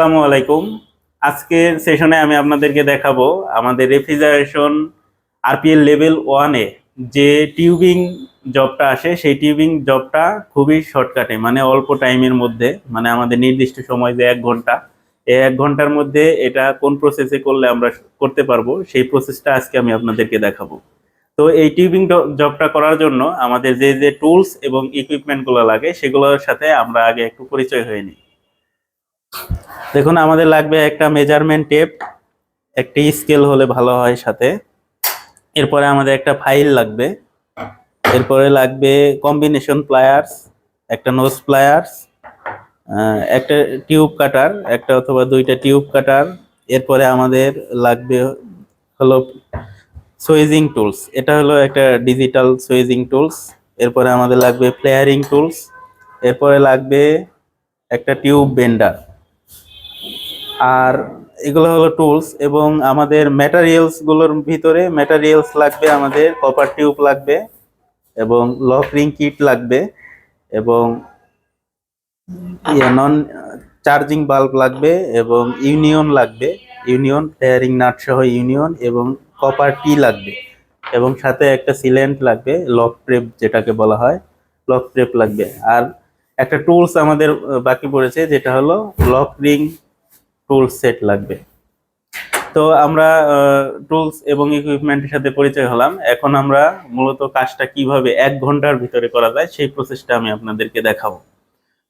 আসসালামু আলাইকুম। আজকের সেশনে আমি আপনাদেরকে দেখাবো আমাদের রেফ্রিজারেশন আরপিএল লেভেল 1-এ যে টিউবিং জবটা আসে সেই টিউবিং জবটা খুবই শর্টকাটে, মানে অল্প টাইমের মধ্যে, মানে আমাদের নির্দিষ্ট সময় যে 1 ঘন্টা, এই 1 ঘন্টার মধ্যে এটা কোন প্রসেসে করলে আমরা করতে পারবো সেই প্রসেসটা আজকে আমি আপনাদেরকে দেখাবো। তো এই টিউবিং জবটা করার জন্য আমাদের যে যে টুলস এবং ইকুইপমেন্টগুলো লাগে সেগুলোর সাথে আমরা আগে একটু পরিচয় হয়ে নিই। দেখুন, আমাদের লাগবে একটা মেজারমেন্ট টেপ, একটি স্কেল হলে ভালো হয় সাথে। এরপরে আমাদের একটা ফাইল লাগবে। এরপরে লাগবে কম্বিনেশন প্লায়ার্স, একটা নোজ প্লায়ার্স, একটা টিউব কাটার, একটা অথবা দুইটা টিউব কাটার। এরপরে আমাদের লাগবে হলো সুইজিং টুলস, এটা হলো একটা ডিজিটাল সুইজিং টুলস। এরপরে আমাদের লাগবে প্লেয়ারিং টুলস। এরপরে লাগবে একটা টিউব বেন্ডার। আর এগুলো হলো টুলস, এবং আমাদের ম্যাটেরিয়ালস গুলোর ভিতরে ম্যাটেরিয়ালস লাগবে, আমাদের কপার টিউব লাগবে এবং লক রিং কিট লাগবে এবং নন চার্জিং বাল্ব লাগবে এবং ইউনিয়ন লাগবে, ইউনিয়ন ফেয়ারিং নাট সহ ইউনিয়ন, এবং কপার টি লাগবে, এবং সাথে একটা সিলেন্ট লাগবে, লক প্রেপ যেটাকে বলা হয়, লক প্রেপ লাগবে। আর একটা টুলস আমাদের বাকি পড়েছে, যেটা হলো লক রিং টুল সেট লাগবে। তো আমরা টুলস এবং ইকুইপমেন্টের সাথে পরিচয় হলাম। এখন আমরা মূলত কাজটা কিভাবে 1 ঘন্টার ভিতরে করা যায় সেই প্রসেসটা আমি আপনাদেরকে দেখাবো।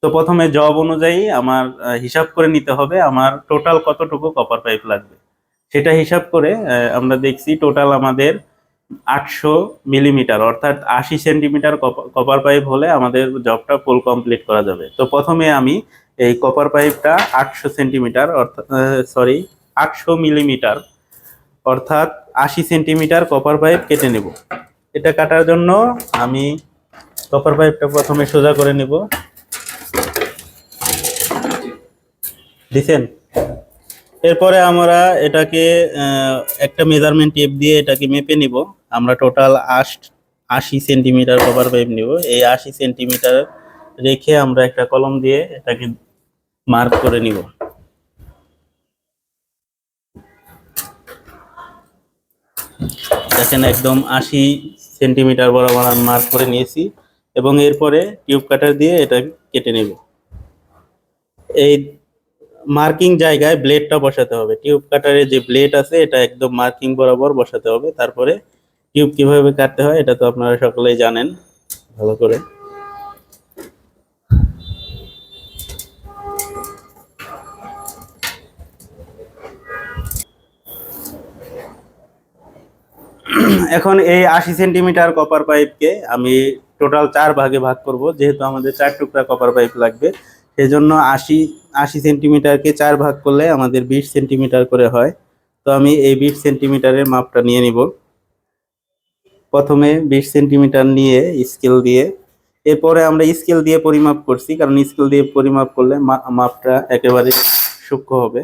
তো প্রথমে জব অনুযায়ী আমার হিসাব করে নিতে হবে আমার টোটাল কতটুকু কপার পাইপ লাগবে। সেটা হিসাব করে আমরা দেখছি টোটাল আমাদের 800 মিলিমিটার, অর্থাৎ 80 সেন্টিমিটার কপার পাইপ হলে আমাদের জবটা ফুল কমপ্লিট করা যাবে। তো প্রথমে আমি এই কপার পাইপটা 800 সেন্টিমিটার, অর্থাৎ 800 মিলিমিটার, অর্থাৎ 80 সেন্টিমিটার কপার পাইপ কেটে নেব। এটা কাটার জন্য আমি কপার পাইপটা প্রথমে সোজা করে নেব। দিছেন? এরপরে আমরা এটাকে একটা মেজারমেন্ট টেপ দিয়ে এটাকে মেপে নিব। আমরা টোটাল 80 সেন্টিমিটার কভার পাইপ নিব। এই 80 সেন্টিমিটার রেখে আমরা একটা কলম দিয়ে এটাকে মার্ক করে নিব। দেখেন, একদম 80 সেন্টিমিটার বরাবর আমি মার্ক করে নিয়েছি, এবং এরপরে টিউব কাটার দিয়ে এটা কেটে নেব। এই মার্কিং জায়গায় ব্লেডটা বসাতে হবে, টিউব কাটারে যে ব্লেড আছে এটা একদম মার্কিং বরাবর বসাতে হবে। তারপরে টিউব কিভাবে কাটতে হয় এটা তো আপনারা সকলেই জানেন ভালো করে। এখন এই 80 সেন্টিমিটার কপার পাইপকে আমি টোটাল 4 ভাগে ভাগ করব, যেহেতু আমাদের 4 টুকরা কপার পাইপ লাগবে। সেই জন্য 80 সেন্টিমিটারকে 4 ভাগ করলে আমাদের 20 সেন্টিমিটার করে হয়। তো আমি এই 20 সেন্টিমিটারের মাপটা নিয়ে নিব। প্রথমে 20 সেন্টিমিটার নিয়ে স্কেল দিয়ে, এরপরে আমরা স্কেল দিয়ে পরিমাপ করছি, কারণ স্কেল দিয়ে পরিমাপ করলে মাপটা একেবারে সূক্ষ্ম হবে।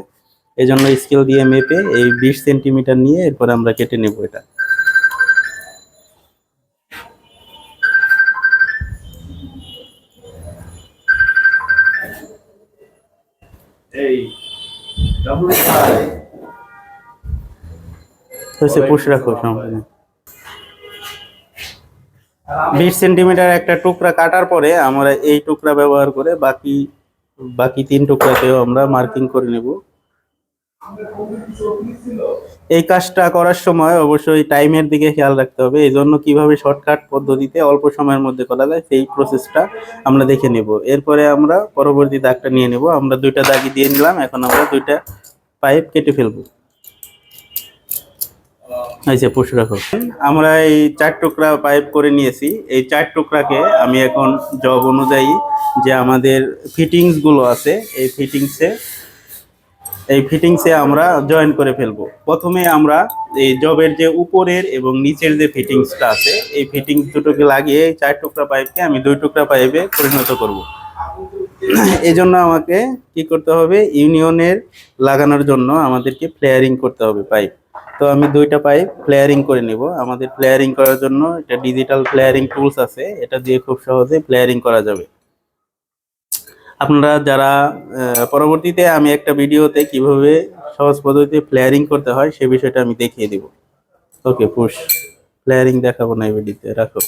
এই জন্য স্কেল দিয়ে মেপে এই 20 সেন্টিমিটার নিয়ে এরপরে আমরা কেটে নেব এটা। পুশ রাখো সামনে। 20 সেন্টিমিটার একটা টুকরা কাটার পরে আমরা এই টুকরা ব্যবহার করে বাকি বাকি 3 টুকরাকেও আমরা মার্কিং করে নেব। এই কাজটা করার সময় অবশ্যই টাইমের দিকে খেয়াল রাখতে হবে। এই জন্য কিভাবে শর্টকাট পদ্ধতিতে অল্প সময়ের মধ্যে করা যায় সেই প্রসেসটা আমরা দেখে নেব। এরপরে আমরা পরবর্তী দাগটা নিয়ে নেব। আমরা 2টা দাগই দিয়ে নিলাম, এখন আমরা 2টা পাইপ কেটে ফেলবো। আচ্ছা, পুশ রাখো। আমরা এই 4 টুকরা পাইপ করে নিয়েছি। এই 4 টুকরাকে আমি এখন জব অনুযায়ী যে আমাদের ফিটিংস গুলো আছে এই ফিটিংসে আমরা জয়েন করে ফেলবো। প্রথমে আমরা এই জবের যে উপরের এবং নিচের যে ফিটিংসটা আছে এই ফিটিংস দুটোকে লাগিয়ে 4 টুকরা পাইপকে আমি 2 টুকরা পাইপে পরিণত করব। এই জন্য আমাকে কি করতে হবে, ইউনিয়নের লাগানোর জন্য আমাদেরকে ফ্লেয়ারিং করতে হবে পাইপ। তো আমি 2টা পাইপ ফ্লেয়ারিং করে নিব। আমাদের ফ্লেয়ারিং করার জন্য এটা ডিজিটাল ফ্লেয়ারিং টুলস আছে, এটা দিয়ে খুব সহজে ফ্লেয়ারিং করা যাবে। আপনারা যারা পরবর্তীতে আমি একটা ভিডিওতে কিভাবে সহজ পদ্ধতিতে ফ্লেয়ারিং করতে হয় সে বিষয়টা আমি দেখিয়ে দিব। ওকে পুশ, ফ্লেয়ারিং দেখাবো না এই ভিডিওতে, রাখো।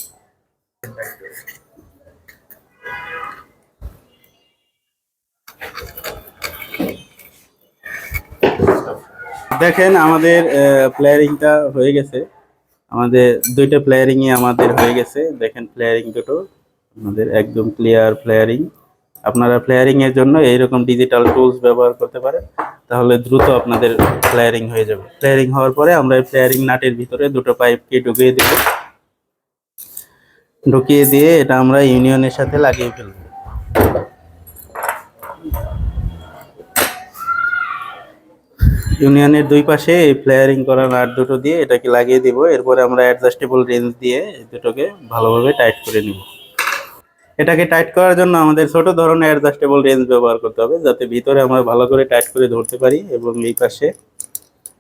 দেখেন আমাদের প্লেয়ারিংটা হয়ে গেছে, আমাদের দুইটা প্লেয়ারিংই আমাদের হয়ে গেছে। দেখেন প্লেয়ারিং দুটো আমাদের একদম ক্লিয়ার প্লেয়ারিং। আপনারা প্লেয়ারিং এর জন্য এইরকম ডিজিটাল টুলস ব্যবহার করতে পারেন, তাহলে দ্রুত আপনাদের প্লেয়ারিং হয়ে যাবে। প্লেয়ারিং হওয়ার পরে আমরা এই প্লেয়ারিং নাটের ভিতরে দুটো পাইপকে ঢুকিয়ে দেব, ঢুকিয়ে দিয়ে এটা আমরা ইউনিয়নের সাথে লাগিয়ে ফেলব। ইউনিয়নের দুই পাশে এই প্লেয়ারিং করা নাট দুটো দিয়ে এটাকে লাগিয়ে দিব। এরপরে আমরা অ্যাডজাস্টেবল রেঞ্জ দিয়ে দুটোকে ভালোভাবে টাইট করে নিব। এটাকে টাইট করার জন্য আমাদের ছোট ধরনের অ্যাডজাস্টেবল রেঞ্জ ব্যবহার করতে হবে, যাতে ভিতরে আমরা ভালো করে টাইট করে ধরতে পারি। এবং এই পাশে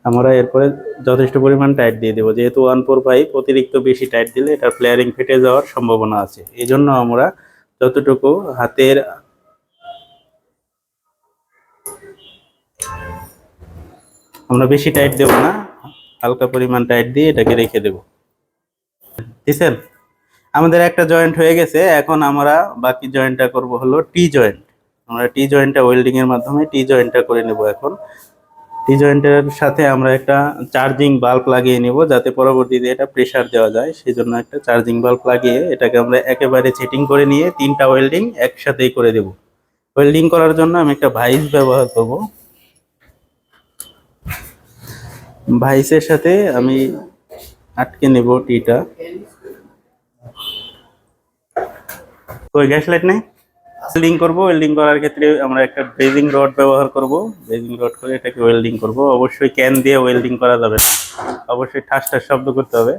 আমরা এরপরে যথেষ্ট পরিমাণ টাইট দিয়ে দেবো, যেহেতু 1/4 পাইপ অতিরিক্ত বেশি টাইট দিলে এটা প্লেয়ারিং ফেটে যাওয়ার সম্ভাবনা আছে। এই জন্য আমরা যতটুকু হাতের আমরা বেশি টাইট দেব না, হালকা পরিমাণ টাইট দিয়ে এটাকে রেখে দেব। বুঝছেন? আমাদের একটা জয়েন্ট হয়ে গেছে, এখন আমরা বাকি জয়েন্টটা করব হলো টি জয়েন্ট। আমরা টি জয়েন্টটা ওয়েল্ডিং এর মাধ্যমে টি জয়েন্টটা করে নেব। এখন টি জয়েন্টের সাথে আমরা একটা চার্জিং বাল্ব লাগিয়ে নেব, যাতে পরবর্তীতে এটা প্রেসার দেওয়া যায়। সেই জন্য একটা চার্জিং বাল্ব লাগিয়ে এটাকে আমরা একেবারে সেটিং করে নিয়ে তিনটা ওয়েল্ডিং একসাথেই করে দেব। ওয়েল্ডিং করার জন্য আমি একটা ভাইস ব্যবহার করব। ভাইসের সাথে আমি আটকে নেব টিটা। ওই গ্যাস লাইট নেই, ওয়েল্ডিং করব। ওয়েল্ডিং করার ক্ষেত্রে আমরা একটা ব্রেজিং রড ব্যবহার করব। ব্রেজিং রড করে এটাকে ওয়েল্ডিং করব। অবশ্যই ক্যান দিয়ে ওয়েল্ডিং করা যাবে না, অবশ্যই ঠাস ঠাস শব্দ করতে হবে।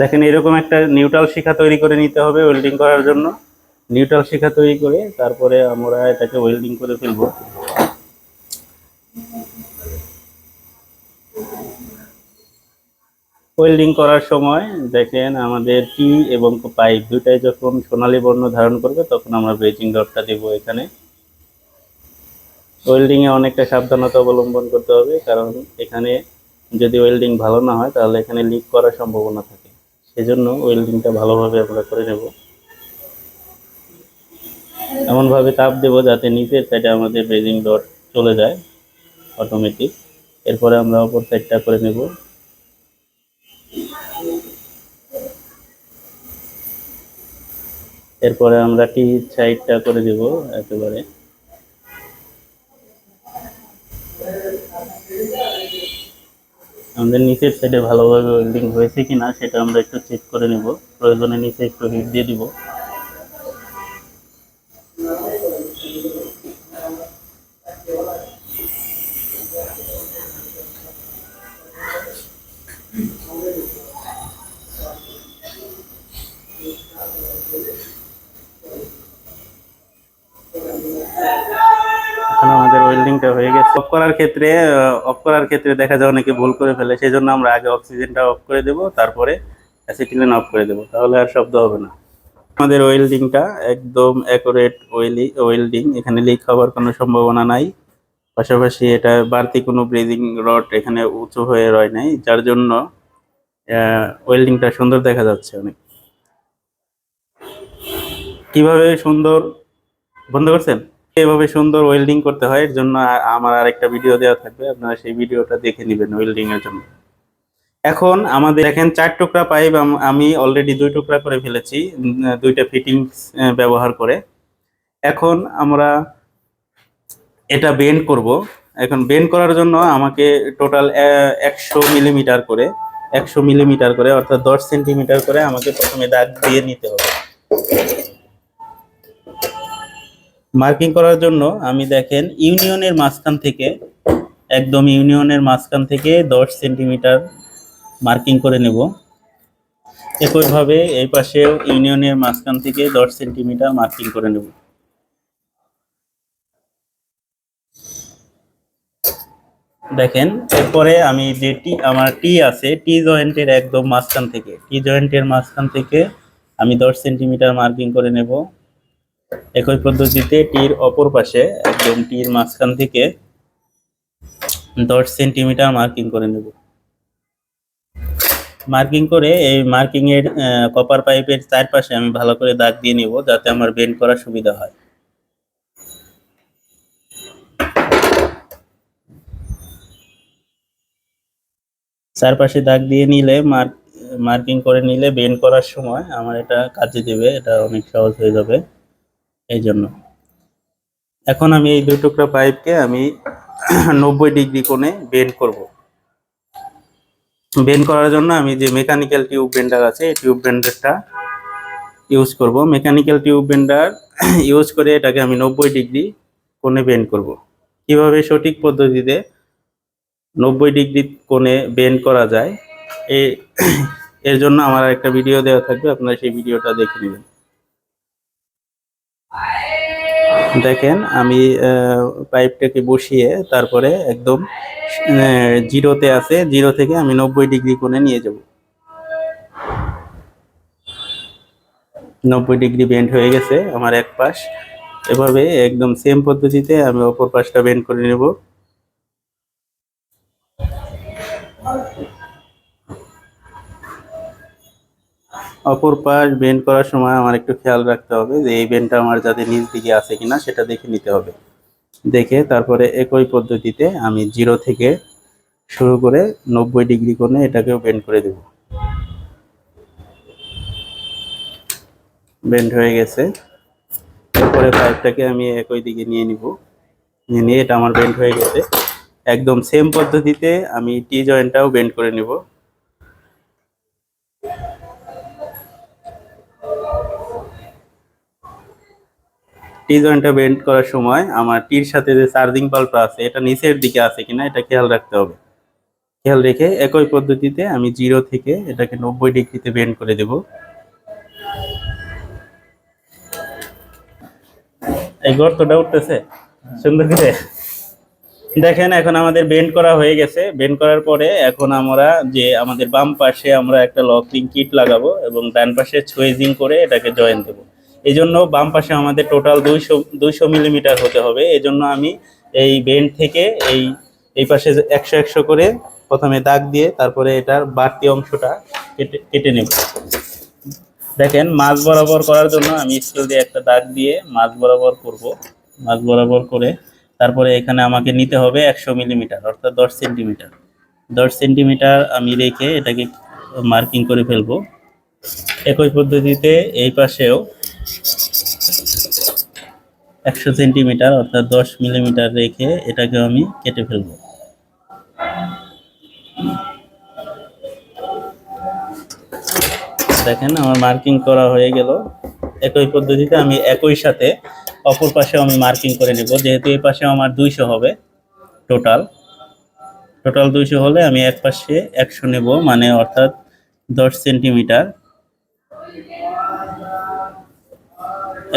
দেখেন এরকম একটা নিউট্রাল শিখা তৈরি করে নিতে হবে ওয়েল্ডিং করার জন্য। নিউট্রাল শিখা তৈরি করে তারপরে আমরা এটাকে ওয়েল্ডিং করে ফেলবো। ওয়েল্ডিং করার সময় দেখেন আমাদের টি এবং পাইপ দুটাই যখন সোনালী বর্ণ ধারণ করবে তখন আমরা ব্রেজিং রডটা দেবো এখানে। ওয়েল্ডিং এ অনেকটা সাবধানতা অবলম্বন করতে হবে, কারণ এখানে যদি ওয়েল্ডিং ভালো না হয় তাহলে এখানে লিক করার সম্ভাবনা থাকে। সেজন্য ওয়েল্ডিংটা ভালোভাবে আমরা করে নেব। এমনভাবে তাপ দেবো যাতে নিচের সাইডে আমাদের ব্রেজিং রড চলে যায় অটোমেটিক। এরপরে আমরা অপর সাইডটা করে নেব। এরপরে আমরা টি সাইডটা করে দেব একেবারে। আমাদের নিচের সাইডে ভালোভাবে ওয়েল্ডিং হয়েছে কিনা সেটা আমরা একটু চেক করে নেব। প্রয়োজনে নিচে একটু হিট দিয়ে দিব। আমাদের ওয়েল্ডিংটা হয়ে গেছে। অফ করার ক্ষেত্রে দেখা যায় অনেকে ভুল করে ফেলে, সেই জন্য আমরা আগে অক্সিজেনটা অফ করে দেব, তারপরে অ্যাসিটিলিন অফ করে দেব, তাহলে আর শব্দ হবে না। আমাদের ওয়েল্ডিংটা একদম অ্যাকুরেট ওয়েল্ডিং, এখানে লিক হওয়ার কোনো সম্ভাবনা নাই। পাশাপাশি এটা বাড়তি কোনো ব্রেজিং রড এখানে উঁচু হয়ে রয় নাই, যার জন্য ওয়েল্ডিংটা সুন্দর দেখা যাচ্ছে অনেক। কিভাবে সুন্দর বন্ধ করছেন, এভাবে সুন্দর ওয়েল্ডিং করতে হয়। এর জন্য আমার আরেকটা ভিডিও দেওয়া থাকবে, আপনারা সেই ভিডিওটা দেখে নেবেন ওয়েল্ডিং এর জন্য। এখন আমাদের দেখেন 4 টুকরা পাইপ আমি অলরেডি 2 টুকরা করে ফেলেছি, দুইটা ফিটিংস ব্যবহার করে। এখন আমরা এটা বেন্ড করব। এখন বেন্ড করার জন্য আমাকে টোটাল 100 মিলিমিটার করে অর্থাৎ 10 সেন্টিমিটার করে আমাকে প্রথমে দাগ দিয়ে নিতে হবে। মার্কিং করার জন্য আমি দেখেন ইউনিয়নের মাঝখান থেকে একদম 10 সেন্টিমিটার মার্কিং করে নেব। একইভাবে এই পাশেও ইউনিয়নের মাঝখান থেকে 10 সেন্টিমিটার মার্কিং করে নেব। দেখেন এরপরে আমি যে আমার টি আছে, টি জয়েন্টের একদম মাঝখান থেকে, টি জয়েন্টের মাঝখান থেকে আমি 10 সেন্টিমিটার মার্কিং করে নেব। একই পদ্ধতিতে টির অপর পাশে একদম টির মাঝখান থেকে 10 সেন্টিমিটার মার্কিং করে নেব। মার্কিং করে এই মার্কিং এর কপার পাইপের চারপাশে আমি ভালো করে দাগ দিয়ে নিব, যাতে আমার বেন্ড করার সুবিধা হয়। চারপাশে দাগ দিয়ে নিলে মার্কিং করে নিলে বেন্ড করার সময় আমার এটা কাজে দেবে, এটা অনেক সহজ হয়ে যাবে এই জন্য। এখন আমি এই 2 টুকরা পাইপকে আমি 90 ডিগ্রি কোণে বেন্ড করব। বেন্ড করার জন্য আমি যে মেকানিক্যাল টিউব বেন্ডার আছে, এই টিউব বেন্ডারটা ইউজ করব। মেকানিক্যাল টিউব বেন্ডার ইউজ করে এটাকে আমি 90 ডিগ্রি কোণে বেন্ড করব। কিভাবে সঠিক পদ্ধতিতে 90 ডিগ্রি কোণে বেন্ড করা যায় এর জন্য আমার একটা ভিডিও দেওয়া থাকবে, আপনারা সেই ভিডিওটা দেখে নেবেন। দেখেন আমি পাইপটাকে বসিয়ে তারপরে একদম জিরোতে আছে, জিরো থেকে আমি 90 ডিগ্রি কোণে নিয়ে যাব। 90 ডিগ্রি বেন্ড হয়ে গেছে আমার এক পাশ। এভাবে একদম সেম পদ্ধতিতে আমি অপর পাশটা বেন্ড করে নেব। অপর পাশ বেন্ড করার সময় আমার একটু খেয়াল রাখতে হবে যে এই বেন্ডটা আমার যাতে নিচ দিকে আছে কিনা সেটা দেখে নিতে হবে। দেখে তারপরে একই পদ্ধতিতে আমি জিরো থেকে শুরু করে 90 ডিগ্রি কোণে এটাকেও বেন্ড করে দেব। বেন্ড হয়ে গেছে। এরপরে পাইপটাকে আমি একই দিকে নিয়ে নিব, নিয়ে এটা আমার বেন্ড হয়ে গেছে। একদম সেম পদ্ধতিতে আমি টি জয়েন্টটাও বেন্ড করে নিব। টি জয়েন্টটা বেন্ড করার সময় আমার টির সাথে যে চার্জিং বাল্বটা আছে এটা নিচের দিকে আছে কিনা এটা খেয়াল রাখতে হবে। খেয়াল রেখে একই পদ্ধতিতে আমি জিরো থেকে এটাকে 90 ডিগ্রিতে বেন্ড করে দেব। এই গর্তটা উঠতেছে সুন্দর করে। দেখেন এখন আমাদের বেন্ড করা হয়ে গেছে। বেন্ড করার পরে এখন আমরা যে আমাদের বাম পাশে আমরা একটা লকিং কিট লাগাবো এবং ডান পাশে সুইজিং করে এটাকে জয়েন দেবো। এই জন্য বাম পাশে আমাদের টোটাল 200 মিলিমিটার হতে হবে। এই জন্য আমি এই বেন্ড থেকে এই পাশে 100 করে প্রথমে দাগ দিয়ে তারপরে এটার বাড়তি অংশটা কেটে কেটে নেব। দেখেন মাছ বরাবর করার জন্য আমি স্কেল দিয়ে একটা দাগ দিয়ে মাছ বরাবর করব। মাছ বরাবর করে তারপরে এখানে আমাকে নিতে হবে 100 মিলিমিটার অর্থাৎ 10 সেন্টিমিটার। 10 সেন্টিমিটার আমি রেখে এটাকে মার্কিং করে ফেলবো। একই পদ্ধতিতে এই পাশেও 100 সেন্টিমিটার অর্থাৎ 10 মিলিমিটার রেখে এটাকে আমি কেটে ফেলবো। দেখেন আমার মার্কিং করা হয়ে গেল। একই পদ্ধতিতে আমি একই সাথে অপর পাশে আমি মার্কিং করে নেব। যেহেতু এই পাশে আমার 200 হবে, টোটাল 200 হলে আমি এক পাশে 100 নেব, মানে অর্থাৎ 10 সেন্টিমিটার।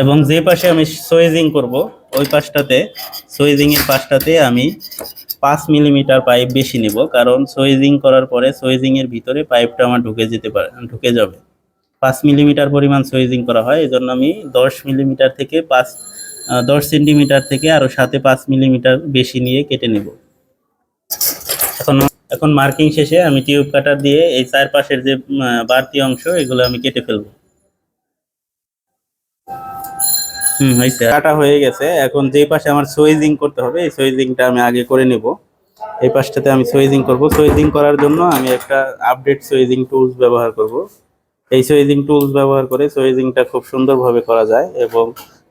এবং যে পাশে আমি সুইজিং করব ওই পাশটাতে, সুইজিং এর পাশটাতে আমি 5 মিলিমিটার পাইপ বেশি নেব, কারণ সুইজিং করার পরে সুইজিং এর ভিতরে পাইপটা আমার ঢুকে যাবে। 5 মিলিমিটার পরিমাণ সুইজিং করা হয়, এই জন্য আমি 10 মিলিমিটার থেকে 10 সেন্টিমিটার থেকে আরো সাথে 5 মিলিমিটার বেশি নিয়ে কেটে নেব। এখন এখন মার্কিং শেষে আমি টিউব কাটার দিয়ে এই চারপাশের যে বাড়তি অংশ এগুলো আমি কেটে ফেলবো। হয়েছে, কাটা হয়ে গেছে। এখন যে পাশে আমার সুইজিং করতে হবে এই সুইজিংটা আমি আগে করে নেব। এই পাশটাতে আমি সুইজিং করব। সুইজিং করার জন্য আমি একটা আপডেট সুইজিং টুলস ব্যবহার করব। এই সুইজিং টুলস ব্যবহার করে সুইজিংটা খুব সুন্দরভাবে করা যায় এবং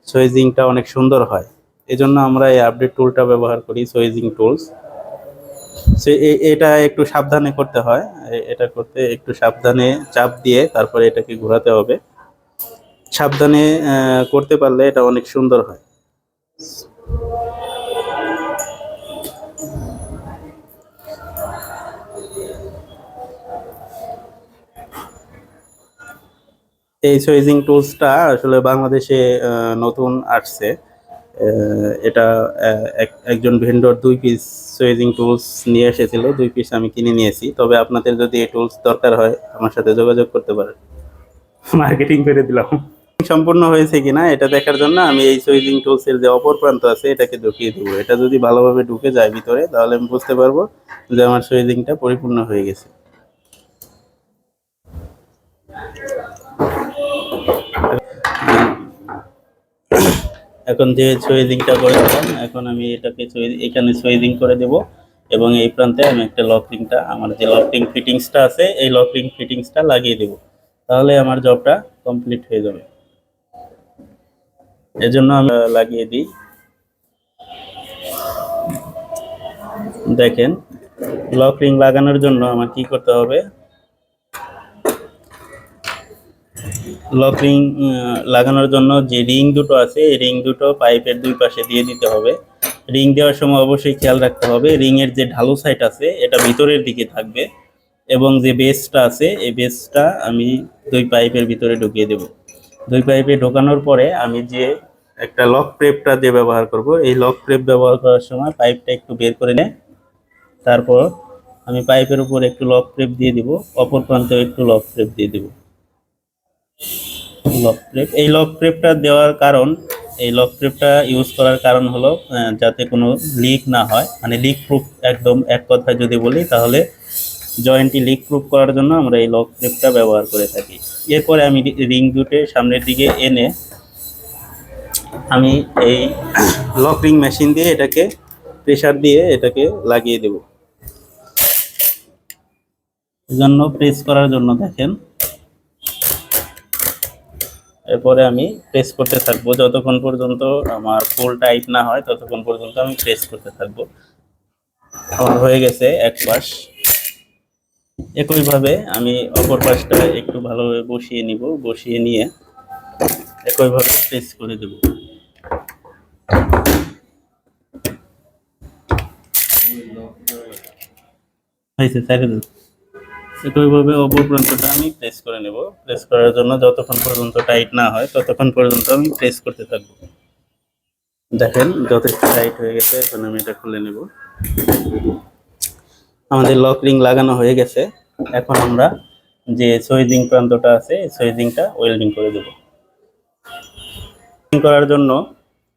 সুইজিংটা অনেক সুন্দর হয়। এজন্য আমরা এই আপডেট টুলটা ব্যবহার করি, সুইজিং টুলস। এটা একটু সাবধানে করতে হয়। এটা করতে একটু সাবধানে চাপ দিয়ে তারপরে এটাকে ঘোরাতে হবে। সাবধানে করতে পারলে এটা অনেক সুন্দর হয়। এই সুইজিং টুলসটা আসলে বাংলাদেশে নতুন আসছে। এটা একজন ভেন্ডর 2 পিস সুইজিং টুলস নিয়ে এসেছিল, 2 পিস আমি কিনে নিয়েছি। তবে আপনাদের যদি এই টুলস দরকার হয় আমার সাথে যোগাযোগ করতে পারেন। মার্কেটিং করে দিলাম। সম্পূর্ণ হয়েছে কিনা এটা দেখার জন্য আমি এই সুইজিং টুলস এর যে অপর প্রান্ত আছে এটাকে ঢুকিয়ে দিব। এটা যদি ভালোভাবে ঢুকে যায় ভিতরে তাহলে আমি বুঝতে পারবো যে আমার সুইজিংটা পরিপূর্ণ হয়ে গেছে। এখন যে সুইজিংটা করে দিলাম, এখন আমি এটাকে এখানে সুইজিং করে দেব এবং এই প্রান্তে আমি একটা লকিংটা, আমার যে লকিং ফিটিংসটা আছে এই লকিং ফিটিংসটা লাগিয়ে দেব। তাহলে আমার জবটা কমপ্লিট হয়ে যাবে। এজন্য আমি লাগিয়ে দিই। দেখেন লক রিং লাগানোর জন্য আমার কি করতে হবে, লক রিং লাগানোর জন্য যে রিং দুটো আছে এই রিং দুটো পাইপের 2 পাশে দিয়ে দিতে হবে। রিং দেওয়ার সময় অবশ্যই খেয়াল রাখতে হবে রিং এর যে ঢালু সাইড আছে এটা ভিতরের দিকে থাকবে এবং যে বেসটা আছে এই বেসটা আমি 2 পাইপের ভিতরে ঢুকিয়ে দেব। 2 পাইপে ঢোকানোর পরে আমি যে একটা লক প্রেপটা যে ব্যবহার করব, এই লক প্রেপ ব্যবহার করার সময় পাইপটা একটু বের করে নেয়, তারপর আমি পাইপের উপর একটু লক প্রেপ দিয়ে দিব, অপর প্রান্তেও একটু লক প্রেপ দিয়ে দিব। লক প্রেপ, এই লক প্রেপটা দেওয়ার কারণ, এই লক প্রেপটা ইউজ করার কারণ হলো যাতে কোনো লিক না হয়, মানে লিক প্রুফ, একদম এক কথায় যদি বলি তাহলে জয়েন্টটি লিক প্রুফ করার জন্য আমরা এই লক প্রেপটা ব্যবহার করে থাকি। এরপরে আমি রিং দুটে সামনের দিকে এনে আমি এই লক রিং মেশিন দিয়ে এটাকে প্রেসার দিয়ে এটাকে লাগিয়ে দেব। জন্য প্রেস করার জন্য দেখেন, এরপরে আমি প্রেস করতে থাকবো যতক্ষণ পর্যন্ত আমার ফুল টাইট না হয়, ততক্ষণ পর্যন্ত আমি প্রেস করতে থাকবো। আমার হয়ে গেছে এক পাশ, একইভাবে আমি অপর পাশটা একটু ভালোভাবে বসিয়ে নিব, বসিয়ে নিয়ে একইভাবে প্রেস করে দেব। হয়েছে চাইলে একইভাবে অপর প্রান্তটা আমি প্রেস করে নেব। প্রেস করার জন্য যতক্ষণ পর্যন্ত টাইট না হয় ততক্ষণ পর্যন্ত আমি প্রেস করতে থাকবো। দেখেন যথেষ্ট টাইট হয়ে গেছে, এখন আমি এটা খুলে নেব। আমাদের লক রিং লাগানো হয়ে গেছে, এখন আমরা যে সুইজিং প্রান্তটা আছে সুইজিংটা ওয়েল্ডিং করে দেব।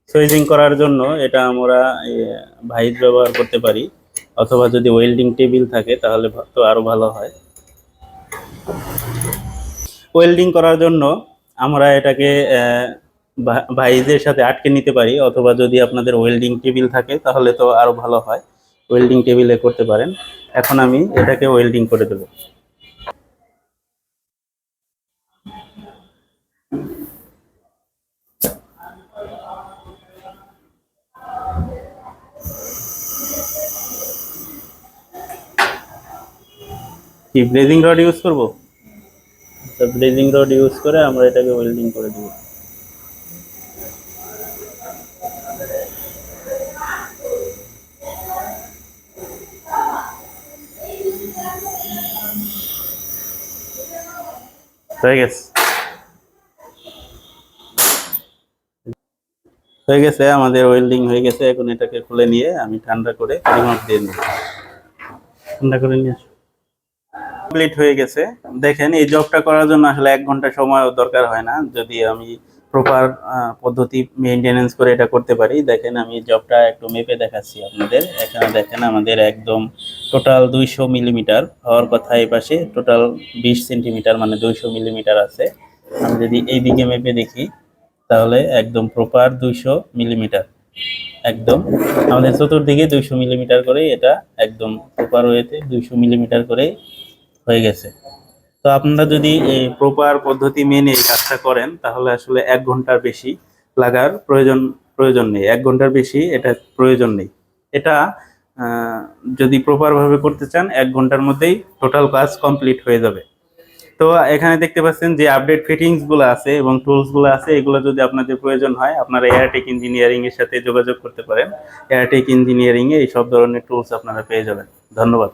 সুইজিং করার জন্য এটা আমরা ভাইজ ব্যবহার করতে পারি, অথবা যদি ওয়েল্ডিং টেবিল থাকে তাহলে তো আরো ভালো হয়। ওয়েল্ডিং করার জন্য আমরা এটাকে ভাইজের সাথে আটকে নিতে পারি, অথবা যদি আপনাদের ওয়েল্ডিং টেবিল থাকে তাহলে তো আরো ভালো হয়, ওয়েল্ডিং টেবিলে করতে পারেন। এখন আমি এটাকে ওয়েল্ডিং করে দেব। কি ব্লেজিং রড ইউজ করব? ব্লেজিং রড ইউজ করে আমরা এটাকে ওয়েল্ডিং করে দেব। হয়ে গেছে আমাদের ওয়েল্ডিং হয়ে গেছে। এখন এটাকে খুলে নিয়ে আমি ঠান্ডা করে রিমোট দিয়ে নেব। ঠান্ডা করে নিয়ে আসো। কমপ্লিট হয়ে গেছে। দেখেন এই জবটা করার জন্য আসলে 1 ঘন্টা সময় দরকার হয় না, যদি আমি প্রপার পদ্ধতি মেইনটেনেন্স করে এটা করতে পারি। দেখেন আমি জবটা একটু মেপে দেখাচ্ছি আপনাদের। এখানে দেখেন আমাদের একদম টোটাল 200 মিলিমিটার হওয়ার কথা, এই পাশে টোটাল 20 সেন্টিমিটার মানে 200 মিলিমিটার আছে। আমি যদি এই দিকে মেপে দেখি তাহলে একদম প্রপার 200 মিলিমিটার, একদম আমাদের চতুর্দিকে 200 মিলিমিটার করে, এটা একদম প্রপার ওয়েতে 200 মিলিমিটার করে হয়ে গেছে। তো আপনারা যদি এই প্রপার পদ্ধতি মেনে এই কাজটা করেন তাহলে আসলে 1 ঘন্টার বেশি লাগার প্রয়োজন নেই। 1 ঘন্টার বেশি এটা প্রয়োজন নেই। এটা যদি প্রপার ভাবে করতে চান 1 ঘন্টার মধ্যেই টোটাল কাজ কমপ্লিট হয়ে যাবে। তো এখানে দেখতে পাচ্ছেন যে আপডেট ফিটিংস গুলো আছে এবং টুলস গুলো আছে, এগুলো যদি আপনাদের প্রয়োজন হয় আপনারা এয়ারটেক ইঞ্জিনিয়ারিং এর সাথে যোগাযোগ করতে পারেন। এয়ারটেক ইঞ্জিনিয়ারিং এ এই সব ধরনের টুলস আপনারা পেয়ে যাবেন। ধন্যবাদ।